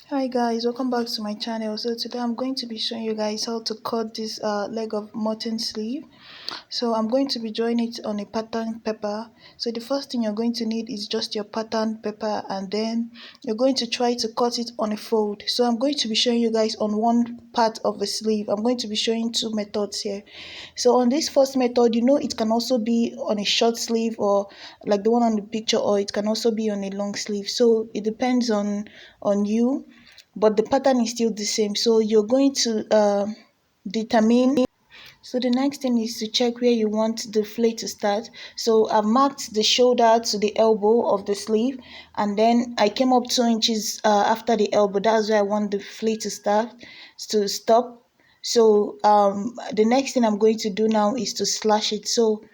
Hi guys, welcome back to my channel. So today I'm going to be showing you guys how to cut this leg of mutton sleeve. So I'm going to be drawing it on a pattern paper. So the first thing you're going to need is just your pattern paper, and then you're going to try to cut it on a fold. So I'm going to be showing you guys on one part of the sleeve. I'm going to be showing two methods here. So on this first method, it can also be on a short sleeve or like the one on the picture, or it can also be on a long sleeve. So it depends on you, but the pattern is still the same. So you're going to determine. So the next thing is to check where you want the flay to start. So I've marked the shoulder to the elbow of the sleeve, and then I came up 2 inches after the elbow. That's where I want the flay to stop. So the next thing I'm going to do now is to slash it. So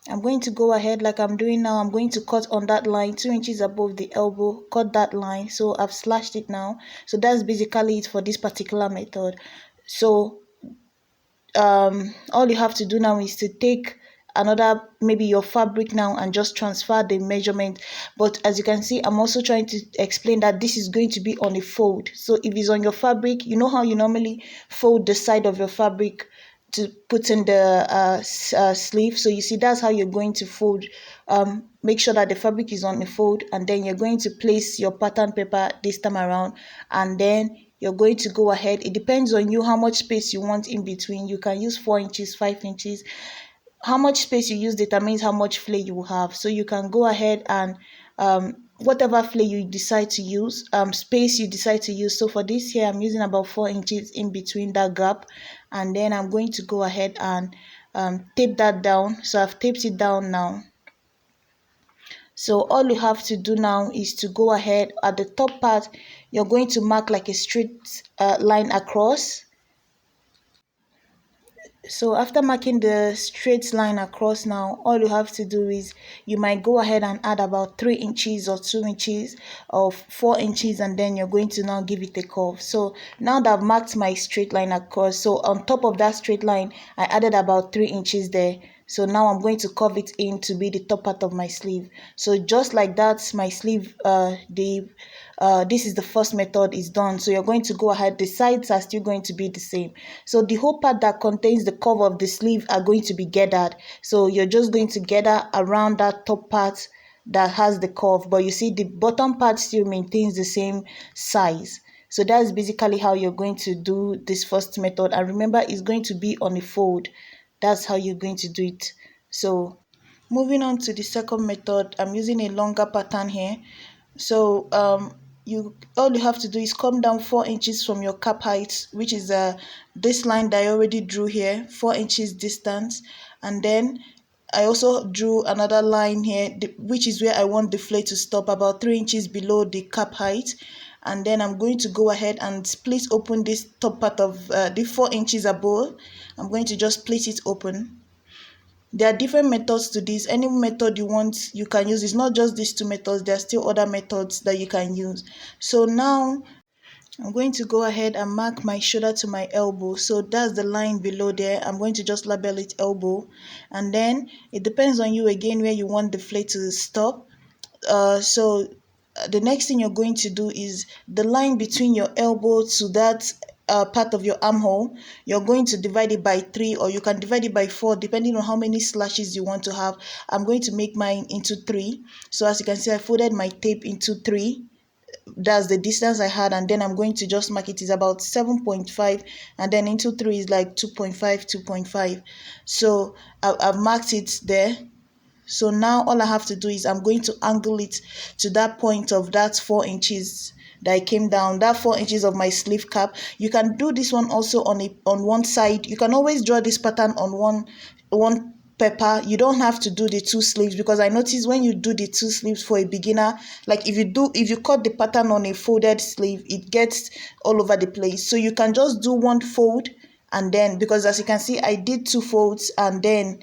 I'm going to go ahead like I'm doing now. I'm going to cut on that line 2 inches above the elbow, cut that line. So I've slashed it now. So that's basically it for this particular method. So all you have to do now is to take another, maybe your fabric now, and just transfer the measurement. But as you can see, I'm also trying to explain that this is going to be on a fold. So if it's on your fabric, you know how you normally fold the side of your fabric to put in the sleeve. So you see, that's how you're going to fold. Make sure that the fabric is on the fold, and then you're going to place your pattern paper this time around, and then you're going to go ahead. It depends on you how much space you want in between. You can use 4 inches, 5 inches. How much space you use determines how much flay you will have. So you can go ahead and whatever flay you decide to use, space you decide to use. So for this here, I'm using about 4 inches in between that gap, and then I'm going to go ahead and tape that down. So I've taped it down now. So all you have to do now is to go ahead at the top part. You're going to mark like a straight line across. So after marking the straight line across now, all you have to do is you might go ahead and add about 3 inches or 2 inches or 4 inches, and then you're going to now give it a curve. So now that I've marked my straight line across, so on top of that straight line, I added about 3 inches there. So now I'm going to curve it in to be the top part of my sleeve. So just like that, my sleeve, this is the first method is done. So you're going to go ahead, the sides are still going to be the same. So the whole part that contains the curve of the sleeve are going to be gathered. So you're just going to gather around that top part that has the curve, but you see the bottom part still maintains the same size. So that's basically how you're going to do this first method, and remember, it's going to be on a fold. That's how you're going to do it. So moving on to the second method, I'm using a longer pattern here. So you all you have to do is come down 4 inches from your cap height, which is this line that I already drew here, 4 inches distance. And then I also drew another line here, which is where I want the flay to stop, about 3 inches below the cap height. And then I'm going to go ahead and split open this top part of the 4 inches above. I'm going to just split it open. There are different methods to this. Any method you want, you can use. It's not just these two methods. There are still other methods that you can use. So now I'm going to go ahead and mark my shoulder to my elbow. So that's the line below there. I'm going to just label it elbow. And then it depends on you again where you want the flay to stop. The next thing you're going to do is the line between your elbow to that part of your armhole. You're going to divide it by 3, or you can divide it by 4 depending on how many slashes you want to have. I'm going to make mine into 3. So as you can see, I folded my tape into 3. That's the distance I had, and then I'm going to just mark it is about 7.5, and then into 3 is like 2.5, 2.5. So I've marked it there. So now all I have to do is I'm going to angle it to that point of that 4 inches that I came down, that 4 inches of my sleeve cap. You can do this one also on one side. You can always draw this pattern on one paper. You don't have to do the 2 sleeves, because I notice when you do the 2 sleeves for a beginner, like if you cut the pattern on a folded sleeve, it gets all over the place. So you can just do one fold, and then, because as you can see, I did 2 folds, and then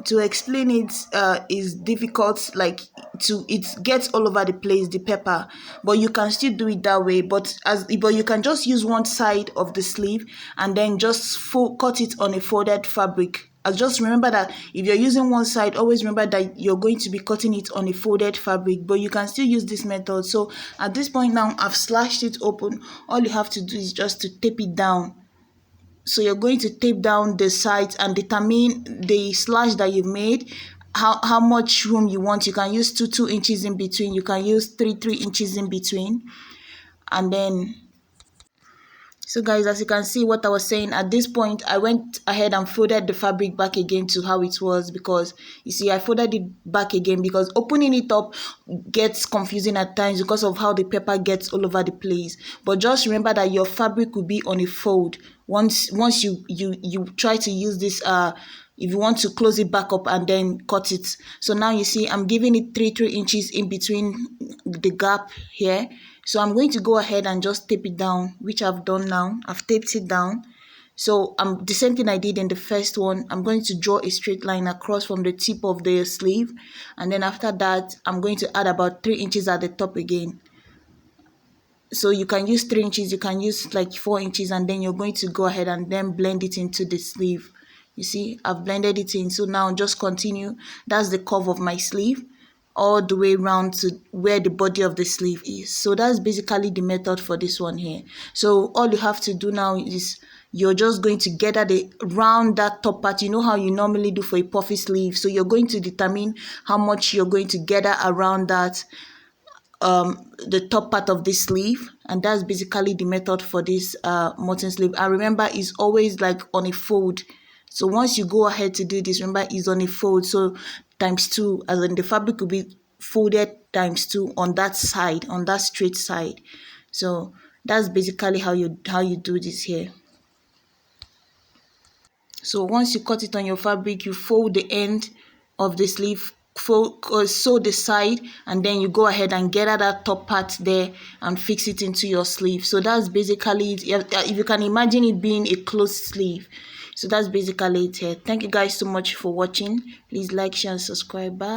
to explain it is difficult, like it gets all over the place, the paper, but you can still do it that way. But you can just use one side of the sleeve and then just cut it on a folded fabric just remember that if you're using one side, always remember that you're going to be cutting it on a folded fabric, but you can still use this method. So at this point now, I've slashed it open. All you have to do is just to tape it down. So you're going to tape down the sides and determine the slash that you've made, how much room you want. You can use 2 inches in between, you can use 3 inches in between. And then, so guys, as you can see what I was saying, at this point I went ahead and folded the fabric back again to how it was, because you see I folded it back again because opening it up gets confusing at times because of how the paper gets all over the place. But just remember that your fabric will be on a fold once you try to use this if you want to close it back up and then cut it. So now you see I'm giving it 3 inches in between the gap here. So I'm going to go ahead and just tape it down, which I've done now. I've taped it down. So the same thing I did in the first one. I'm going to draw a straight line across from the tip of the sleeve, and then after that I'm going to add about 3 inches at the top again. So you can use 3 inches, you can use like 4 inches, and then you're going to go ahead and then blend it into the sleeve. You see, I've blended it in. So now just continue. That's the curve of my sleeve all the way around to where the body of the sleeve is. So that's basically the method for this one here. So all you have to do now is you're just going to gather the round that top part. You know how you normally do for a puffy sleeve. So you're going to determine how much you're going to gather around that the top part of this sleeve, and that's basically the method for this mutton sleeve. And remember, it's always like on a fold. So once you go ahead to do this, remember it's on a fold, so ×2, as in the fabric will be folded ×2 on that side, on that straight side. So that's basically how you do this here. So once you cut it on your fabric, you fold the end of the sleeve, sew the side, and then you go ahead and get at that top part there and fix it into your sleeve. So that's basically it. If you can imagine it being a closed sleeve. So that's basically it here. Thank you guys so much for watching. Please like, share, and subscribe. Bye.